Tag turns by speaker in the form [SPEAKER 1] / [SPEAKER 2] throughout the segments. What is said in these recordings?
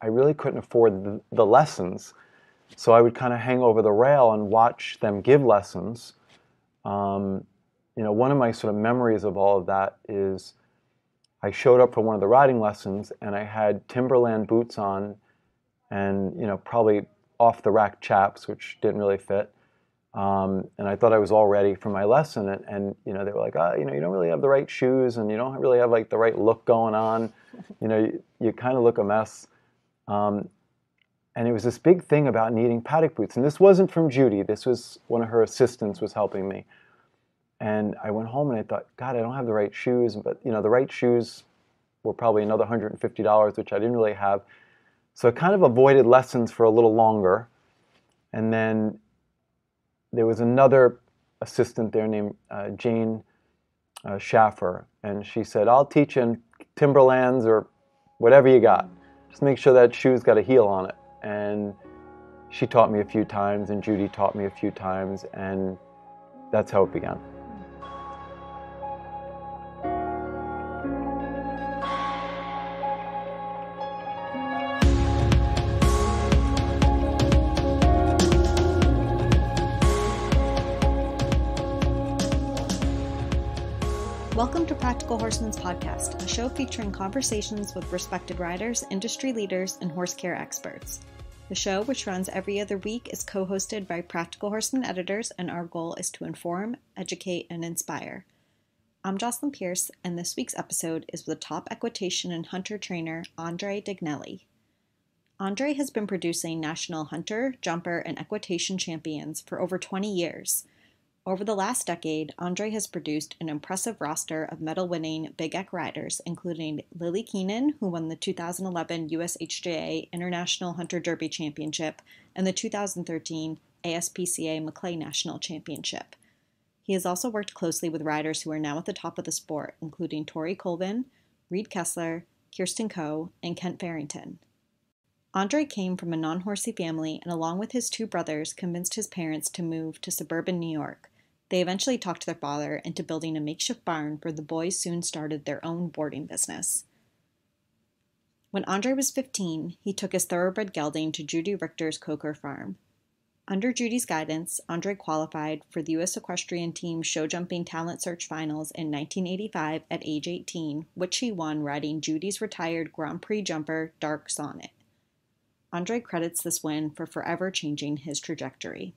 [SPEAKER 1] I really couldn't afford the lessons. So I would kind of hang over the rail and watch them give lessons. One of my sort of memories of all of that is I showed up for one of the riding lessons and I had Timberland boots on and, probably off-the-rack chaps, which didn't really fit. And I thought I was all ready for my lesson. And they were like, you don't really have the right shoes and you don't really have like the right look going on. You kind of look a mess. And it was this big thing about needing paddock boots. And this wasn't from Judy. This was one of her assistants was helping me. And I went home and I thought, God, I don't have the right shoes. But, the right shoes were probably another $150, which I didn't really have. So I kind of avoided lessons for a little longer. And then there was another assistant there named Jane Schaffer. And she said, I'll teach you in Timberlands or whatever you got. Just make sure that shoe's got a heel on it. And she taught me a few times, and Judy taught me a few times, and that's how it began.
[SPEAKER 2] Welcome to Practical Horseman's Podcast, a show featuring conversations with respected riders, industry leaders, and horse care experts. The show, which runs every other week, is co-hosted by Practical Horseman editors, and our goal is to inform, educate, and inspire. I'm Jocelyn Pierce, and this week's episode is with top equitation and hunter trainer Andre Dignelli. Andre has been producing national hunter, jumper, and equitation champions for over 20 years. Over the last decade, Andre has produced an impressive roster of medal-winning Big Eq riders, including Lily Keenan, who won the 2011 USHJA International Hunter Derby Championship and the 2013 ASPCA Maclay National Championship. He has also worked closely with riders who are now at the top of the sport, including Tori Colvin, Reed Kessler, Kirsten Coe, and Kent Farrington. Andre came from a non-horsey family and, along with his two brothers, convinced his parents to move to suburban New York. They eventually talked their father into building a makeshift barn where the boys soon started their own boarding business. When Andre was 15, he took his thoroughbred gelding to Judy Richter's Coker farm. Under Judy's guidance, Andre qualified for the U.S. Equestrian team's show jumping talent search finals in 1985 at age 18, which he won riding Judy's retired Grand Prix jumper, Dark Sonnet. Andre credits this win for forever changing his trajectory.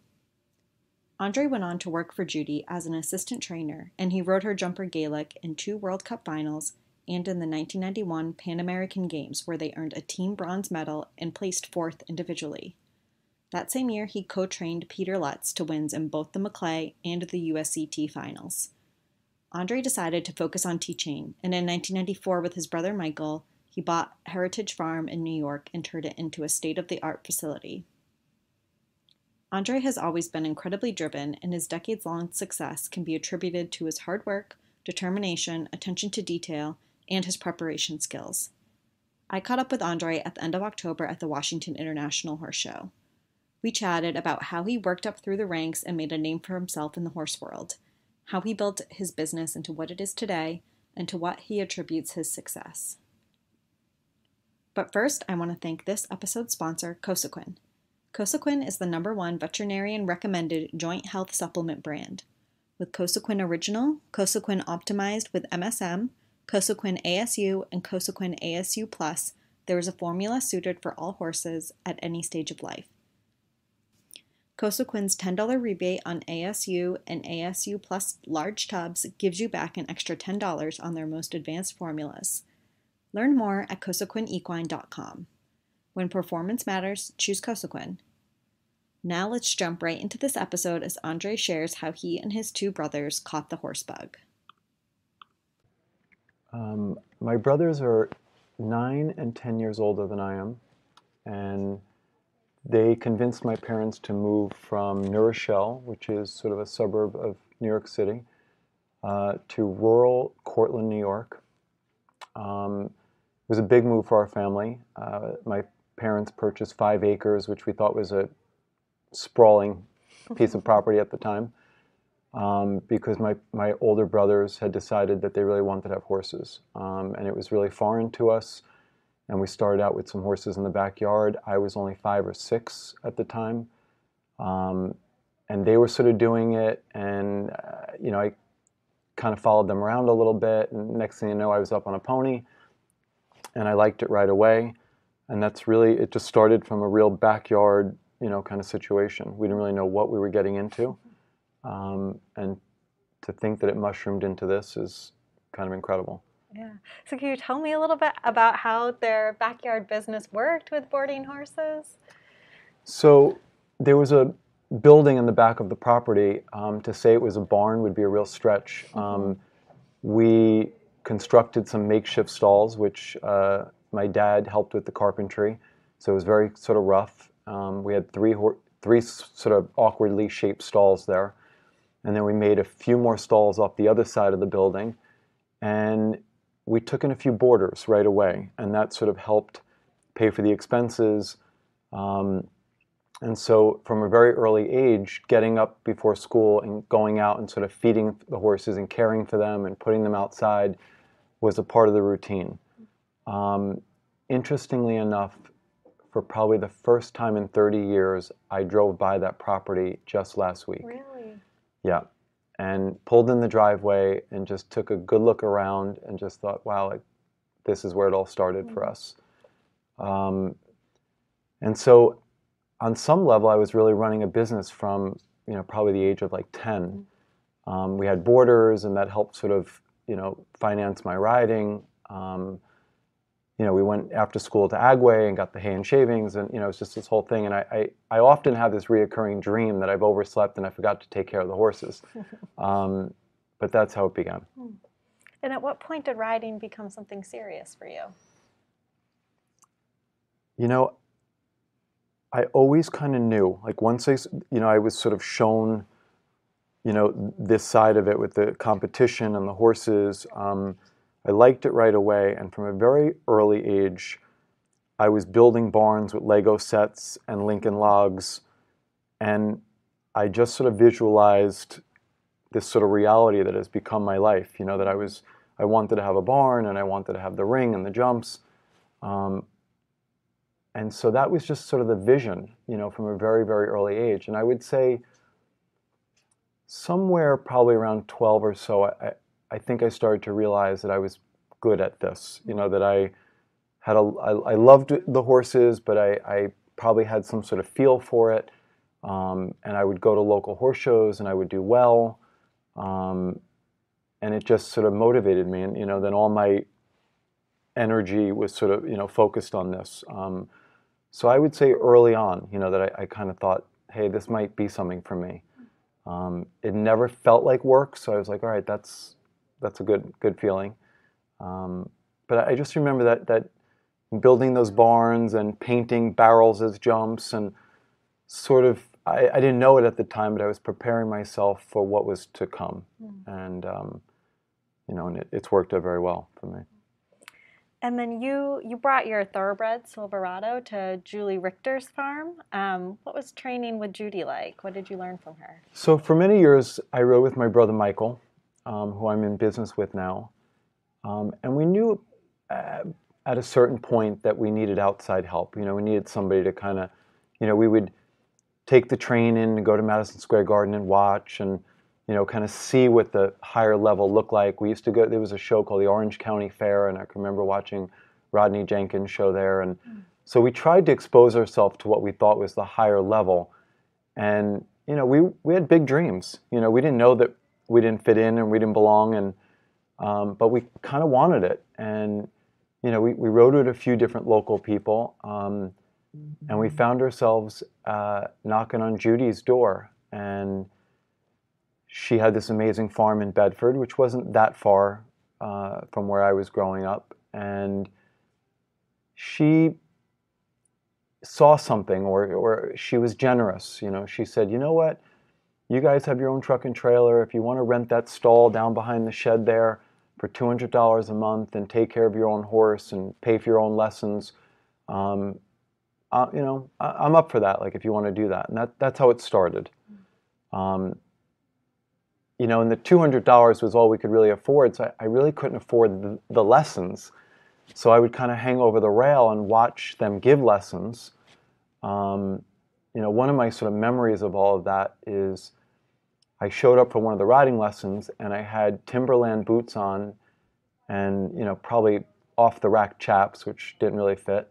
[SPEAKER 2] Andre went on to work for Judy as an assistant trainer, and he rode her jumper Gaelic in 2 World Cup finals and in the 1991 Pan American Games, where they earned a team bronze medal and placed 4th individually. That same year, he co-trained Peter Lutz to wins in both the Maclay and the USET Finals. Andre decided to focus on teaching, and in 1994 with his brother Michael, he bought Heritage Farm in New York and turned it into a state-of-the-art facility. Andre has always been incredibly driven, and his decades-long success can be attributed to his hard work, determination, attention to detail, and his preparation skills. I caught up with Andre at the end of October at the Washington International Horse Show. We chatted about how he worked up through the ranks and made a name for himself in the horse world, how he built his business into what it is today, and to what he attributes his success. But first, I want to thank this episode's sponsor, Cosequin. Cosequin is the #1 veterinarian-recommended joint health supplement brand. With Cosequin Original, Cosequin Optimized with MSM, Cosequin ASU, and Cosequin ASU Plus, there is a formula suited for all horses at any stage of life. Cosequin's $10 rebate on ASU and ASU Plus large tubs gives you back an extra $10 on their most advanced formulas. Learn more at cosequinequine.com. When performance matters, choose Cosequin. Now let's jump right into this episode as Andre shares how he and his 2 brothers caught the horse bug.
[SPEAKER 1] My brothers are 9 and 10 years older than I am, and they convinced my parents to move from New Rochelle, which is sort of a suburb of New York City, to rural Cortland, New York. It was a big move for our family. My parents purchased 5 acres, which we thought was a sprawling piece of property at the time, because my older brothers had decided that they really wanted to have horses. And it was really foreign to us. and we started out with some horses in the backyard. I was only 5 or 6 at the time, and they were sort of doing it, and I kind of followed them around a little bit, and next thing you know, I was up on a pony, and I liked it right away. And that's really, it just started from a real backyard, kind of situation. We didn't really know what we were getting into, and to think that it mushroomed into this is kind of incredible.
[SPEAKER 2] Yeah. So can you tell me a little bit about how their backyard business worked with boarding horses?
[SPEAKER 1] So there was a building in the back of the property. To say it was a barn would be a real stretch. We constructed some makeshift stalls, which my dad helped with the carpentry, so it was very sort of rough. We had three sort of awkwardly shaped stalls there, and then we made a few more stalls off the other side of the building, and we took in a few boarders right away, and that sort of helped pay for the expenses. And so from a very early age, getting up before school and going out and sort of feeding the horses and caring for them and putting them outside was a part of the routine. Interestingly enough, for probably the first time in 30 years, I drove by that property just last week.
[SPEAKER 2] Really?
[SPEAKER 1] Yeah. And pulled in the driveway and just took a good look around and just thought, wow, this is where it all started for us. And so on some level, I was really running a business from, probably the age of like 10. We had boarders, and that helped sort of, finance my riding. We went after school to Agway and got the hay and shavings, and, it's just this whole thing. And I often have this reoccurring dream that I've overslept and I forgot to take care of the horses. But that's how it began.
[SPEAKER 2] And at what point did riding become something serious for you?
[SPEAKER 1] I always kind of knew, like once I was sort of shown, this side of it with the competition and the horses, I liked it right away. And from a very early age, I was building barns with Lego sets and Lincoln logs. And I just sort of visualized this sort of reality that has become my life, that I wanted to have a barn, and I wanted to have the ring and the jumps. And so that was just sort of the vision, from a very, very early age. And I would say somewhere probably around 12 or so, I think I started to realize that I was good at this, that I loved the horses, but I probably had some sort of feel for it. And I would go to local horse shows and I would do well. And it just sort of motivated me. And, then all my energy was sort of, focused on this. So I would say early on, that I kind of thought, hey, this might be something for me. It never felt like work, so I was like, all right, that's a good feeling. But I just remember that building those barns and painting barrels as jumps, and sort of, I didn't know it at the time, but I was preparing myself for what was to come. And, and it's worked out very well for me.
[SPEAKER 2] And then you brought your thoroughbred Silverado to Judy Richter's farm. What was training with Judy like? What did you learn from her?
[SPEAKER 1] So for many years, I rode with my brother Michael, who I'm in business with now. And we knew at a certain point that we needed outside help. We needed somebody to kind of, we would take the train in and go to Madison Square Garden and watch and, kind of see what the higher level looked like. We used to go, there was a show called the Orange County Fair, and I can remember watching Rodney Jenkins' show there. And so we tried to expose ourselves to what we thought was the higher level. And, we had big dreams. We didn't know that we didn't fit in and we didn't belong, and but we kind of wanted it. And, we rode with a few different local people, and we found ourselves knocking on Judy's door. And she had this amazing farm in Bedford, which wasn't that far from where I was growing up. And she saw something, or she was generous. She said, you know what? You guys have your own truck and trailer. If you want to rent that stall down behind the shed there for $200 a month and take care of your own horse and pay for your own lessons, I'm up for that. Like, if you want to do that. And that's how it started. And the $200 was all we could really afford, so I really couldn't afford the lessons. So I would kind of hang over the rail and watch them give lessons. One of my sort of memories of all of that is I showed up for one of the riding lessons and I had Timberland boots on and, probably off the rack chaps, which didn't really fit.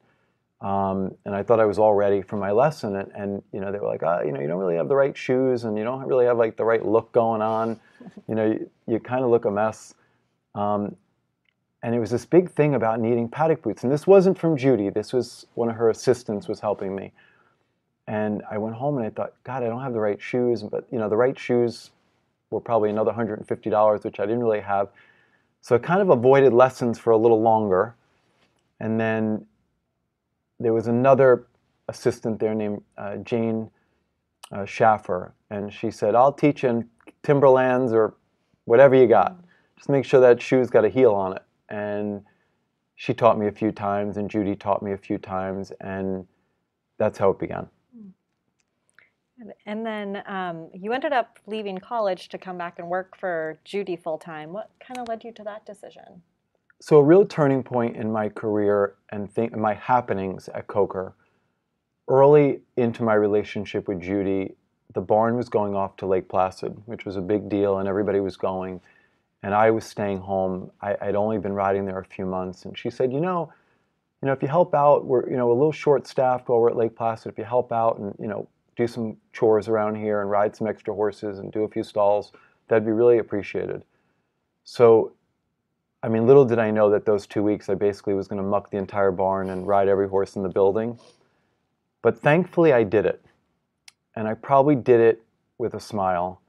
[SPEAKER 1] And I thought I was all ready for my lesson. And they were like, you don't really have the right shoes and you don't really have like the right look going on. You kind of look a mess. And it was this big thing about needing paddock boots. And this wasn't from Judy. This was one of her assistants was helping me. And I went home and I thought, God, I don't have the right shoes. But, the right shoes were probably another $150, which I didn't really have. So I kind of avoided lessons for a little longer. And then there was another assistant there named Jane Schaffer. And she said, I'll teach in Timberlands or whatever you got. Just make sure that shoe's got a heel on it. And she taught me a few times, and Judy taught me a few times, and that's how it began.
[SPEAKER 2] And then you ended up leaving college to come back and work for Judy full-time. What kind of led you to that decision?
[SPEAKER 1] So a real turning point in my career and my happenings at Coker, early into my relationship with Judy, the barn was going off to Lake Placid, which was a big deal, and everybody was going. And I was staying home. I'd only been riding there a few months. And she said, if you help out, we're, a little short-staffed while we're at Lake Placid. If you help out and, do some chores around here and ride some extra horses and do a few stalls, that'd be really appreciated. So, little did I know that those 2 weeks I basically was going to muck the entire barn and ride every horse in the building. But thankfully I did it. And I probably did it with a smile.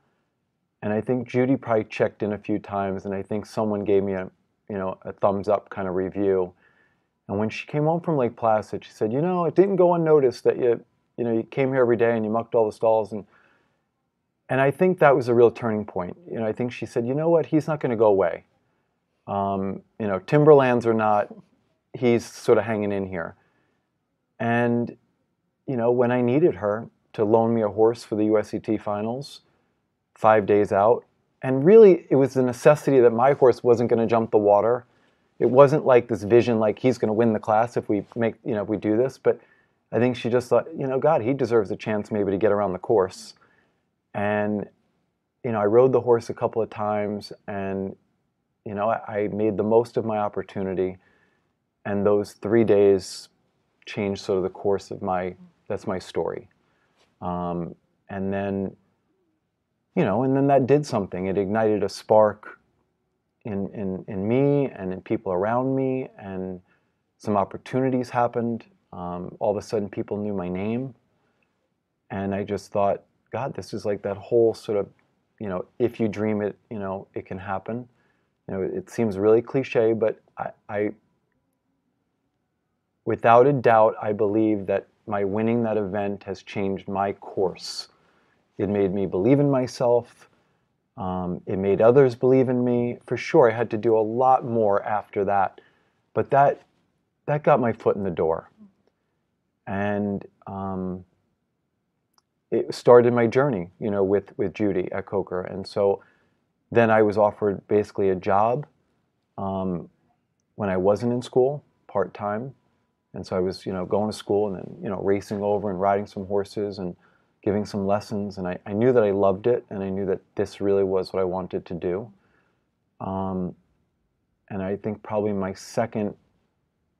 [SPEAKER 1] And I think Judy probably checked in a few times, and I think someone gave me a thumbs up kind of review. And when she came home from Lake Placid, she said, it didn't go unnoticed that you came here every day and you mucked all the stalls. And I think that was a real turning point. I think she said, you know what, he's not going to go away. Timberlands or not, he's sort of hanging in here. And, when I needed her to loan me a horse for the USET Finals, 5 days out. And really, it was the necessity that my horse wasn't going to jump the water. It wasn't like this vision, like he's going to win the class if we if we do this. But I think she just thought, God, he deserves a chance maybe to get around the course. And, I rode the horse a couple of times and, I made the most of my opportunity. And those 3 days changed sort of the course of that's my story. And then, and then that did something. It ignited a spark in me and in people around me, and some opportunities happened. All of a sudden, people knew my name, and I just thought, God, this is like that whole sort of, if you dream it, it can happen. It seems really cliche, but I without a doubt, I believe that my winning that event has changed my course. It made me believe in myself. It made others believe in me. For sure, I had to do a lot more after that. But that got my foot in the door. And it started my journey, with Judy at Coker. And so then I was offered basically a job when I wasn't in school, part-time. And so I was, going to school and then, racing over and riding some horses and giving some lessons, and I knew that I loved it, and I knew that this really was what I wanted to do. And I think probably my second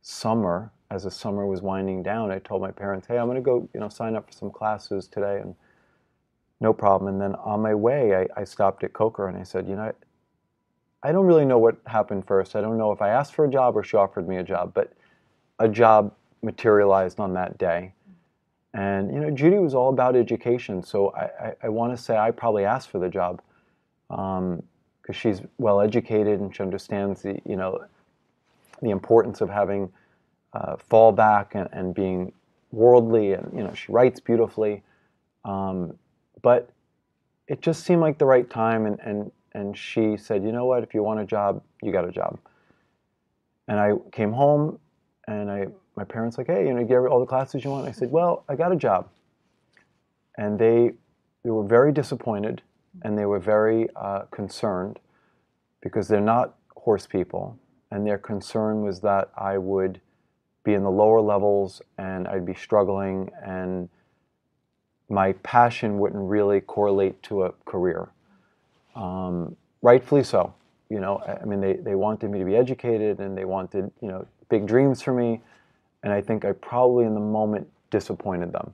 [SPEAKER 1] summer, as the summer was winding down, I told my parents, hey, I'm going to go, sign up for some classes today, and no problem. And then on my way, I stopped at Coker, and I said, I don't really know what happened first. I don't know if I asked for a job or she offered me a job, but a job materialized on that day. And, Judy was all about education, so I want to say I probably asked for the job because she's well educated and she understands the importance of having fallback and being worldly, and, she writes beautifully. But it just seemed like the right time, and she said, you know what, if you want a job, you got a job. And I came home, and my parents like, hey, you get all the classes you want? I said, well, I got a job. And they were very disappointed, and they were very concerned because they're not horse people. and their concern was that I would be in the lower levels and I'd be struggling, and my passion wouldn't really correlate to a career. Rightfully so. You know, I mean, they wanted me to be educated, and they wanted, you know, big dreams for me, and I think I probably in the moment disappointed them.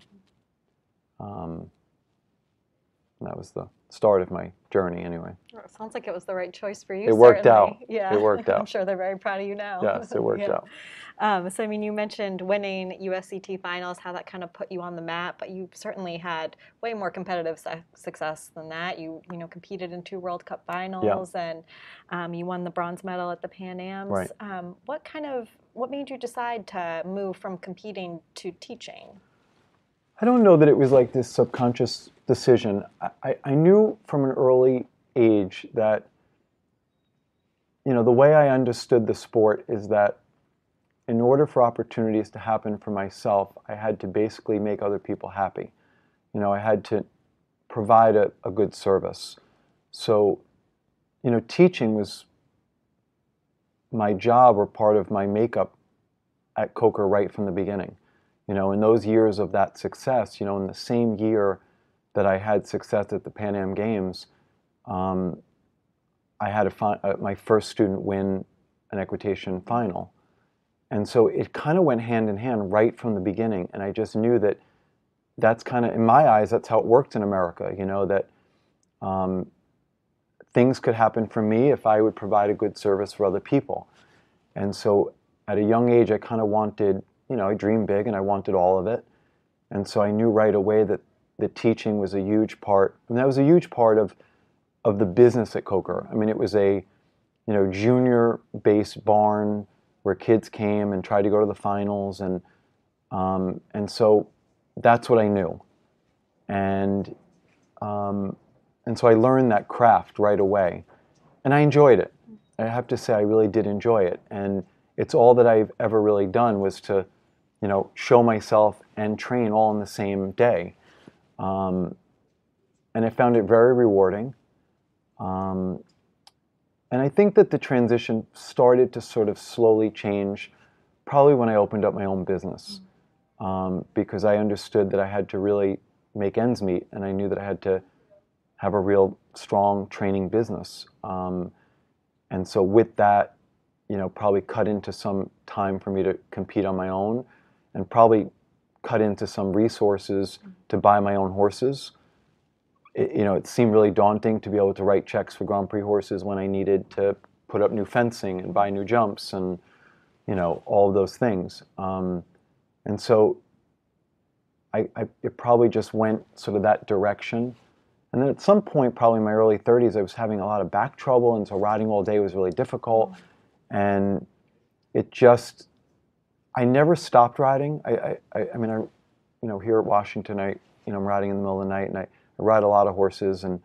[SPEAKER 1] That was the start of my journey anyway.
[SPEAKER 2] Well, it sounds like it was the right choice for you.
[SPEAKER 1] It worked
[SPEAKER 2] certainly.
[SPEAKER 1] out.
[SPEAKER 2] Yeah.
[SPEAKER 1] It worked out.
[SPEAKER 2] I'm sure they're very proud of you now.
[SPEAKER 1] Yes, it worked out.
[SPEAKER 2] So, I mean, you mentioned winning USET Finals, how that kind of put you on the map, but you certainly had way more competitive success than that. You know, competed in 2 World Cup finals, and you won the bronze medal at the Pan Ams.
[SPEAKER 1] Right.
[SPEAKER 2] What made you decide to move from competing to teaching?
[SPEAKER 1] I don't know that it was like this subconscious decision. I knew from an early age that, you know, the way I understood the sport is that in order for opportunities to happen for myself, I had to basically make other people happy. You know, I had to provide a good service. So, you know, teaching was my job or part of my makeup at Coker right from the beginning. You know, in those years of that success, you know, in the same year that I had success at the Pan Am Games, I had my first student win an equitation final. And so it kind of went hand in hand right from the beginning. And I just knew that that's kind of, in my eyes, that's how it worked in America, you know, that things could happen for me if I would provide a good service for other people. And so at a young age, I kind of wanted, you know, I dreamed big and I wanted all of it. And so I knew right away that the teaching was a huge part, and that was a huge part of the business at Coker. I mean, it was a, you know, junior-based barn where kids came and tried to go to the finals, and so that's what I knew. And so I learned that craft right away, and I enjoyed it. I have to say I really did enjoy it, and it's all that I've ever really done was to, you know, show myself and train all in the same day. And I found it very rewarding. And I think that the transition started to sort of slowly change probably when I opened up my own business, because I understood that I had to really make ends meet, and I knew that I had to have a real strong training business. And so with that, you know, probably cut into some time for me to compete on my own, and probably cut into some resources to buy my own horses. You know, it seemed really daunting to be able to write checks for Grand Prix horses when I needed to put up new fencing and buy new jumps and, you know, all of those things. And so it probably just went sort of that direction. And then at some point, probably in my early 30s, I was having a lot of back trouble, and so riding all day was really difficult. And it just, I never stopped riding. I mean, you know, here at Washington, you know, I'm riding in the middle of the night, and I ride a lot of horses, and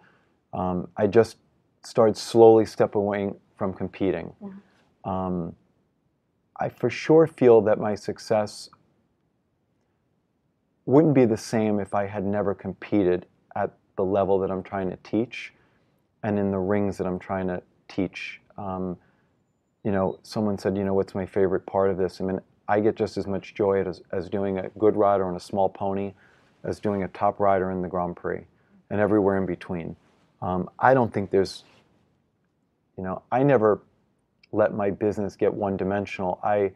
[SPEAKER 1] I just started slowly stepping away from competing. I for sure feel that my success wouldn't be the same if I had never competed at the level that I'm trying to teach and in the rings that I'm trying to teach. You know, someone said, you know, what's my favorite part of this? I mean, I get just as much joy as doing a good rider on a small pony as doing a top rider in the Grand Prix, and everywhere in between. I don't think there's, you know, I never let my business get one-dimensional. I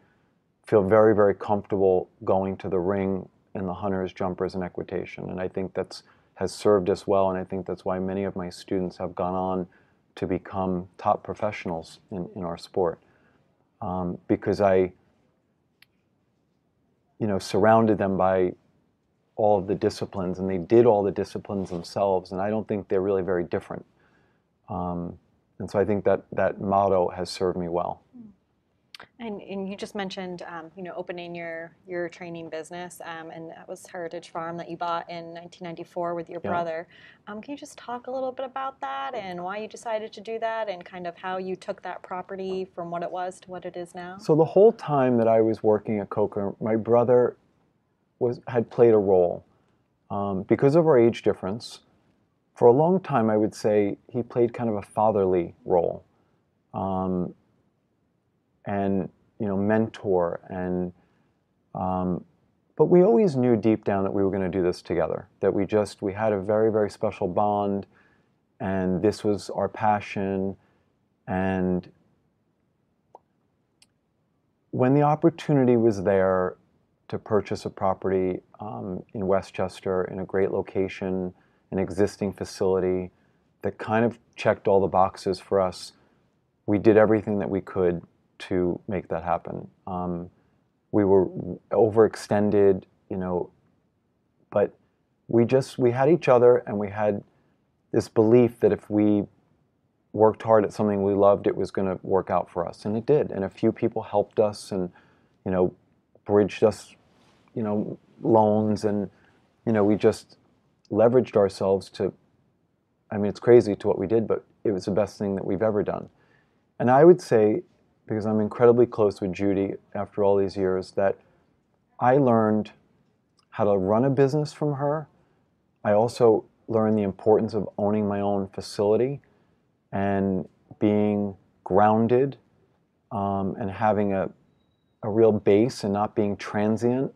[SPEAKER 1] feel very, very comfortable going to the ring in the hunters, jumpers, and equitation, and I think has served us well, and I think that's why many of my students have gone on to become top professionals in our sport, because I, you know, surrounded them by all of the disciplines, and they did all the disciplines themselves, and I don't think they're really very different. And so I think that motto has served me well.
[SPEAKER 2] And you just mentioned, you know, opening your training business, and that was Heritage Farm that you bought in 1994 with your brother. Can you just talk a little bit about that and why you decided to do that, and kind of how you took that property from what it was to what it is now? So the whole time that I was working at Coker, my brother had played a role. Because of our age difference, for a long time I would say he played kind of a fatherly role.
[SPEAKER 1] and, mentor. And but we always knew deep down that we were going to do this together, that we had a very, very special bond, and this was our passion. And when the opportunity was there to purchase a property in Westchester, in a great location, an existing facility that kind of checked all the boxes for us, we did everything that we could to make that happen. We were overextended, but we had each other, and we had this belief that if we worked hard at something we loved, it was going to work out for us, and it did. And a few people helped us, and bridged us, loans, and we just leveraged ourselves to. I mean, it's crazy to what we did, but it was the best thing that we've ever done. And I would say, because I'm incredibly close with Judy after all these years, that I learned how to run a business from her. I also learned the importance of owning my own facility and being grounded, and having a real base and not being transient.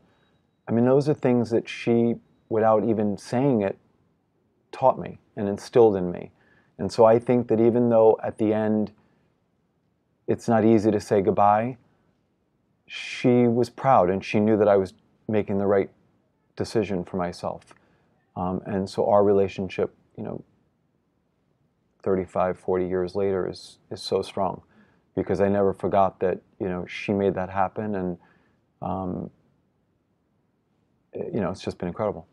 [SPEAKER 1] I mean, those are things that she, without even saying it, taught me and instilled in me. And so I think that even though at the end it's not easy to say goodbye, she was proud, and she knew that I was making the right decision for myself. And so our relationship, 35, 40 years later is so strong, because I never forgot that, she made that happen, and, it's just been incredible.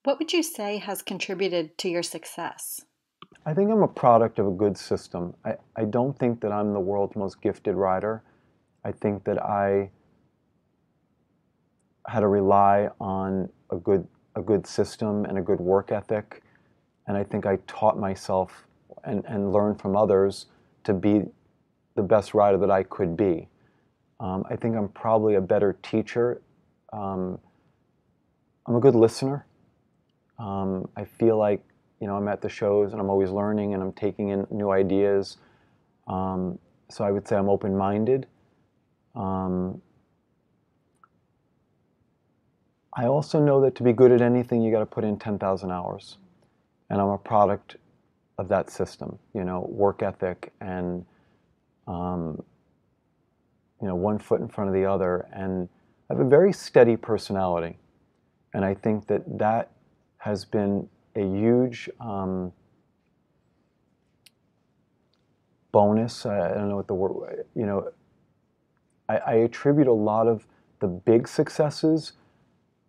[SPEAKER 2] What would you say has contributed to your success?
[SPEAKER 1] I think I'm a product of a good system. I don't think that I'm the world's most gifted rider. I think that I had to rely on a good system and a good work ethic. And I think I taught myself and learned from others to be the best rider that I could be. I think I'm probably a better teacher. I'm a good listener. I feel like, I'm at the shows and I'm always learning and I'm taking in new ideas. So I would say I'm open-minded. I also know that to be good at anything, you got to put in 10,000 hours. And I'm a product of that system, work ethic and, one foot in front of the other. And I have a very steady personality. And I think that has been a huge bonus. I don't know what the word, I attribute a lot of the big successes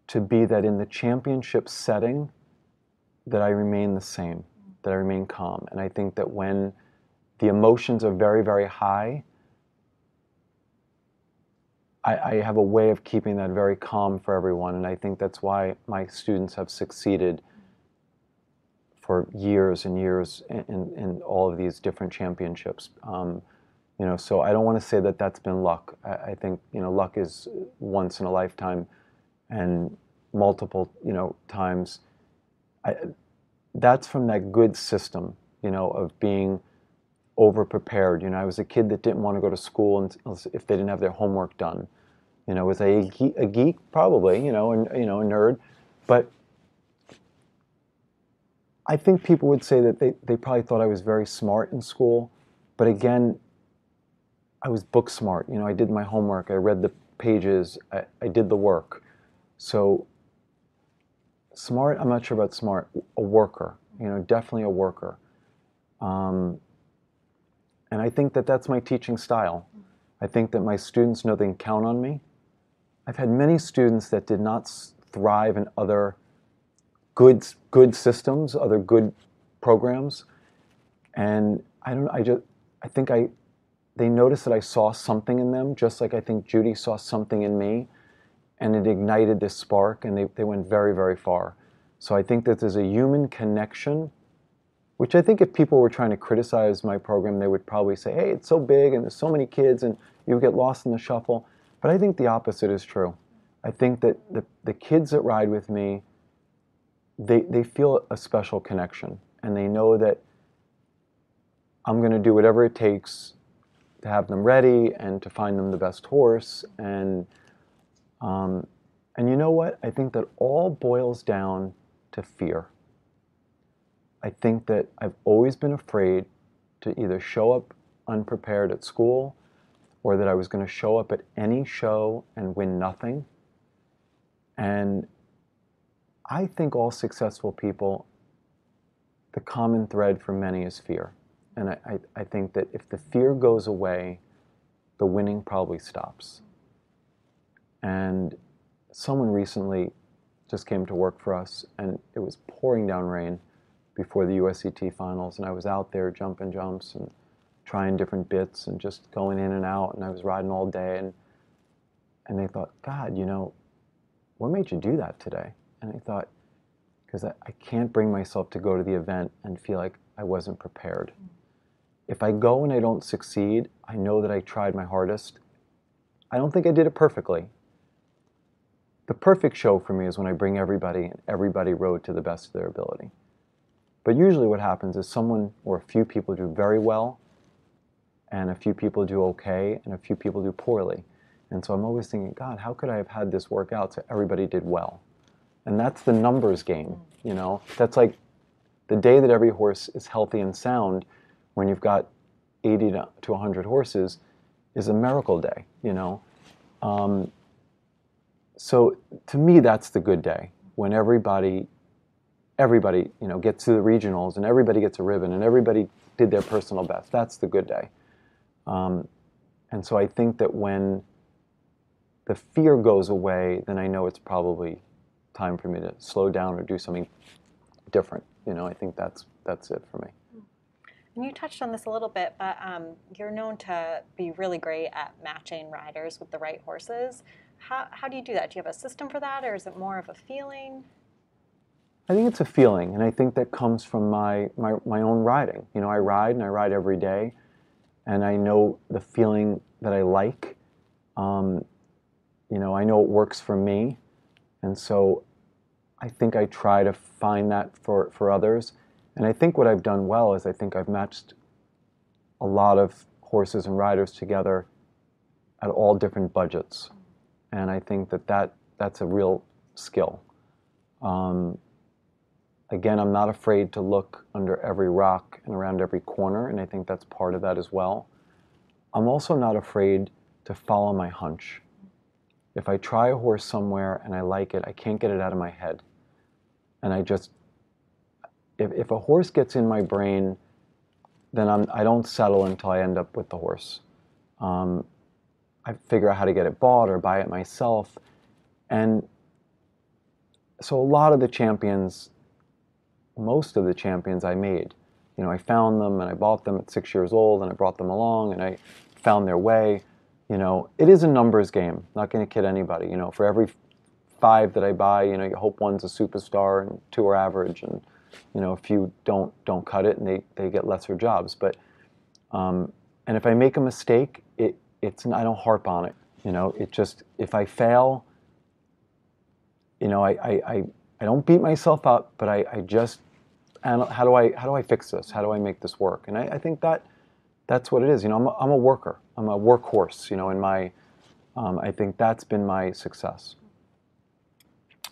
[SPEAKER 1] to be that in the championship setting, that I remain the same, that I remain calm. And I think that when the emotions are very, very high, I have a way of keeping that very calm for everyone. And I think that's why my students have succeeded for years and years in all of these different championships. So I don't want to say that that's been luck. I think, luck is once in a lifetime and multiple, times. That's from that good system, of being over-prepared. I was a kid that didn't want to go to school if they didn't have their homework done. Was I a geek? Probably, and, a nerd. But I think people would say that they probably thought I was very smart in school. But again, I was book smart. I did my homework. I read the pages. I did the work. So smart, I'm not sure about smart. A worker, definitely a worker. And I think that that's my teaching style. I think that my students know they can count on me. I've had many students that did not thrive in other good systems, other good programs, and they noticed that I saw something in them, just like I think Judy saw something in me, and it ignited this spark, and they went very, very far. So I think that there's a human connection, which I think if people were trying to criticize my program, they would probably say, hey, it's so big and there's so many kids and you get lost in the shuffle. But I think the opposite is true. I think that the kids that ride with me, they feel a special connection, and they know that I'm going to do whatever it takes have them ready and to find them the best horse. And you know what? I think that all boils down to fear. I think that I've always been afraid to either show up unprepared at school or that I was going to show up at any show and win nothing. And I think all successful people, the common thread for many is fear. And I think that if the fear goes away, the winning probably stops. And someone recently just came to work for us, and it was pouring down rain before the USET Finals, and I was out there jumping jumps and trying different bits and just going in and out, and I was riding all day, and they thought, God, you know, what made you do that today? And I thought, because I can't bring myself to go to the event and feel like I wasn't prepared. If I go and I don't succeed, I know that I tried my hardest. I don't think I did it perfectly. The perfect show for me is when I bring everybody and everybody rode to the best of their ability. But usually what happens is someone or a few people do very well, and a few people do okay, and a few people do poorly. And so I'm always thinking, God, how could I have had this work out so everybody did well? And that's the numbers game, you know? That's like the day that every horse is healthy and sound, when you've got 80 to 100 horses, is a miracle day, you know? So to me, that's the good day, when everybody, you know, gets to the regionals and everybody gets a ribbon and everybody did their personal best. That's the good day. And so I think that when the fear goes away, then I know it's probably time for me to slow down or do something different. You know, I think that's it for me.
[SPEAKER 2] And you touched on this a little bit, but you're known to be really great at matching riders with the right horses. How do you do that? Do you have a system for that, or is it more of a feeling?
[SPEAKER 1] I think it's a feeling, and I think that comes from my own riding. You know, I ride, and I ride every day, and I know the feeling that I like. You know, I know it works for me, and so I think I try to find that for others. And I think what I've done well is I think I've matched a lot of horses and riders together at all different budgets. And I think that's a real skill. Again, I'm not afraid to look under every rock and around every corner, and I think that's part of that as well. I'm also not afraid to follow my hunch. If I try a horse somewhere and I like it, I can't get it out of my head. And I just, if a horse gets in my brain, then I don't settle until I end up with the horse. I figure out how to get it bought or buy it myself. And so a lot of the champions, most of the champions I made, you know, I found them and I bought them at 6 years old and I brought them along and I found their way. You know, it is a numbers game. Not going to kid anybody. You know, for every 5 that I buy, you know, you hope one's a superstar and 2 are average, and you know, a few don't cut it and they get lesser jobs. But and if I make a mistake, I don't harp on it. You know, it just, if I fail, you know, I don't beat myself up, but I just, how do I fix this? How do I make this work? And I think that's what it is. You know, I'm a worker. I'm a workhorse. You know, in my, I think that's been my success.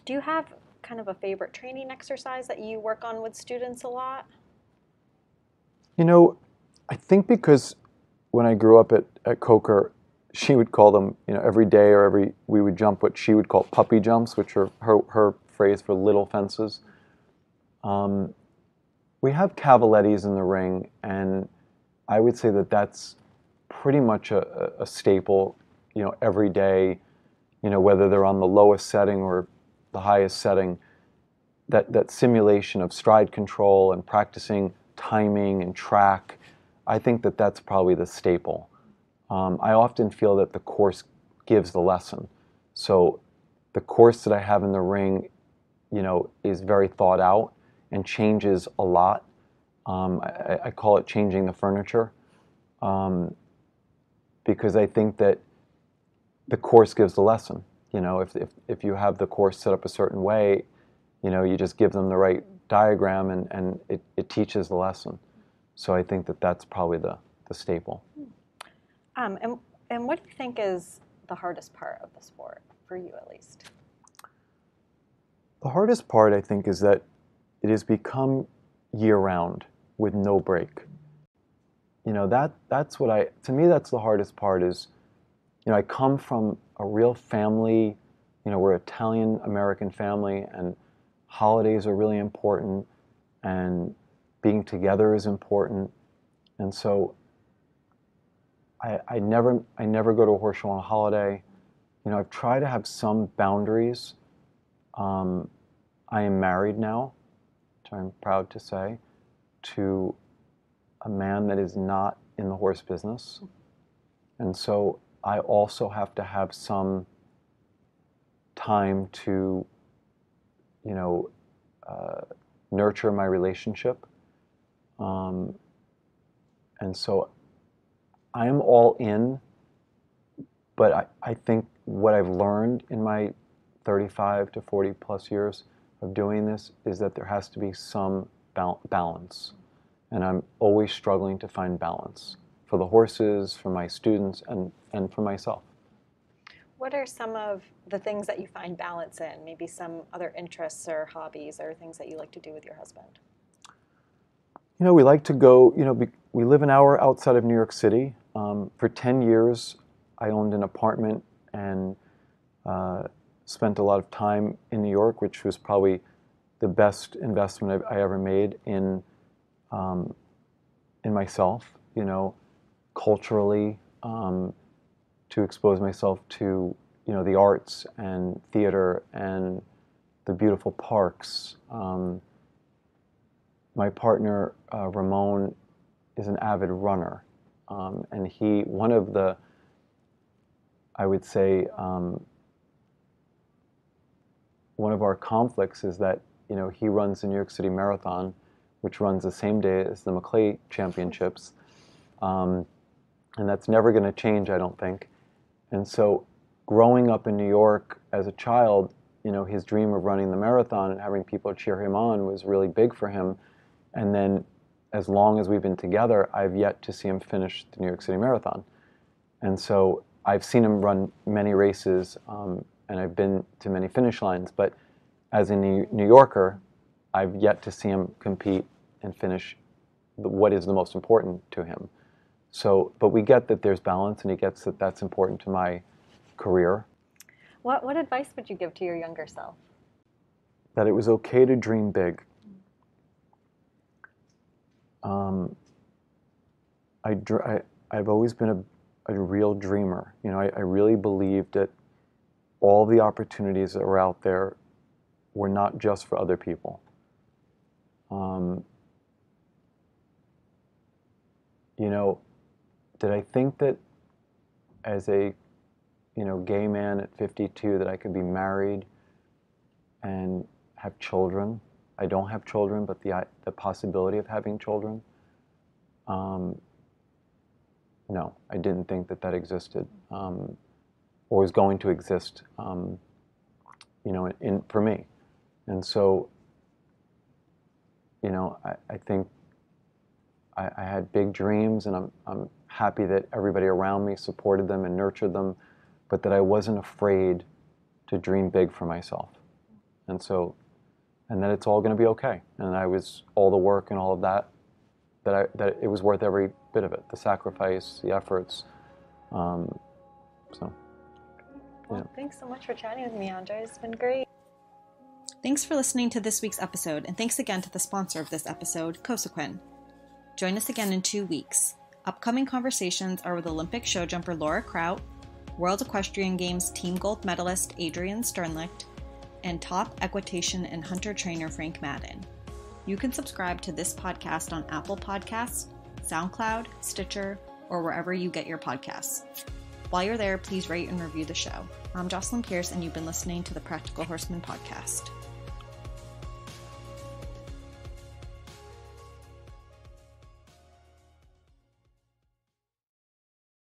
[SPEAKER 2] Do you have kind of a favorite training exercise that you work on with students a lot?
[SPEAKER 1] You know, I think because when I grew up at Coker, she would call them, you know, every day or we would jump what she would call puppy jumps, which are her phrase for little fences. We have cavalettis in the ring, and I would say that that's pretty much a staple, you know, every day, you know, whether they're on the lowest setting or the highest setting, that simulation of stride control and practicing timing and track, I think that's probably the staple. I often feel that the course gives the lesson. So the course that I have in the ring, you know, is very thought out and changes a lot. I call it changing the furniture, because I think that the course gives the lesson. You know, if you have the course set up a certain way, you know, you just give them the right diagram and it teaches the lesson. So I think that's probably the staple.
[SPEAKER 2] And what do you think is the hardest part of the sport, for you at least?
[SPEAKER 1] The hardest part, I think, is that it has become year-round with no break. That's to me, that's the hardest part is, I come from a real family, we're an Italian-American family, and holidays are really important, and being together is important. And so I never go to a horse show on a holiday. I've tried to have some boundaries. I am married now, which I'm proud to say, to a man that is not in the horse business. And so I also have to have some time to, nurture my relationship. And so I am all in, but I think what I've learned in my 35 to 40 plus years of doing this is that there has to be some balance. And I'm always struggling to find balance for the horses, for my students, and for myself.
[SPEAKER 2] What are some of the things that you find balance in? Maybe some other interests or hobbies or things that you like to do with your husband?
[SPEAKER 1] We like to go, we live an hour outside of New York City. For 10 years, I owned an apartment and spent a lot of time in New York, which was probably the best investment I ever made in myself, culturally, to expose myself to, the arts and theater and the beautiful parks. My partner, Ramon, is an avid runner. And one of the, I would say, one of our conflicts is that, he runs the New York City Marathon, which runs the same day as the Maclay Championships. And that's never going to change, I don't think. And so growing up in New York as a child, his dream of running the marathon and having people cheer him on was really big for him. And then as long as we've been together, I've yet to see him finish the New York City Marathon. And so I've seen him run many races, and I've been to many finish lines. But as a New Yorker, I've yet to see him compete and finish what is the most important to him. So, but we get that there's balance, and he gets that that's important to my career.
[SPEAKER 2] What advice would you give to your younger self?
[SPEAKER 1] That it was okay to dream big. I've always been a real dreamer. I really believed that all the opportunities that were out there were not just for other people. Did I think that as a gay man at 52 that I could be married and have children? I don't have children, but the possibility of having children, no, I didn't think that existed, or was going to exist, for me. And so, I think I had big dreams, and I'm happy that everybody around me supported them and nurtured them, but that I wasn't afraid to dream big for myself. And so, and that it's all going to be okay. And all the work and all of that it was worth every bit of it, the sacrifice, the efforts.
[SPEAKER 2] Well, thanks so much for chatting with me, Andre. It's been great. Thanks for listening to this week's episode, and thanks again to the sponsor of this episode, Cosequin. Join us again in 2 weeks. Upcoming conversations are with Olympic show jumper Laura Kraut, World Equestrian Games team gold medalist Adrian Sternlicht, and top equitation and hunter trainer Frank Madden. You can subscribe to this podcast on Apple Podcasts, SoundCloud, Stitcher, or wherever you get your podcasts. While you're there, please rate and review the show. I'm Jocelyn Pierce, and you've been listening to the Practical Horseman podcast.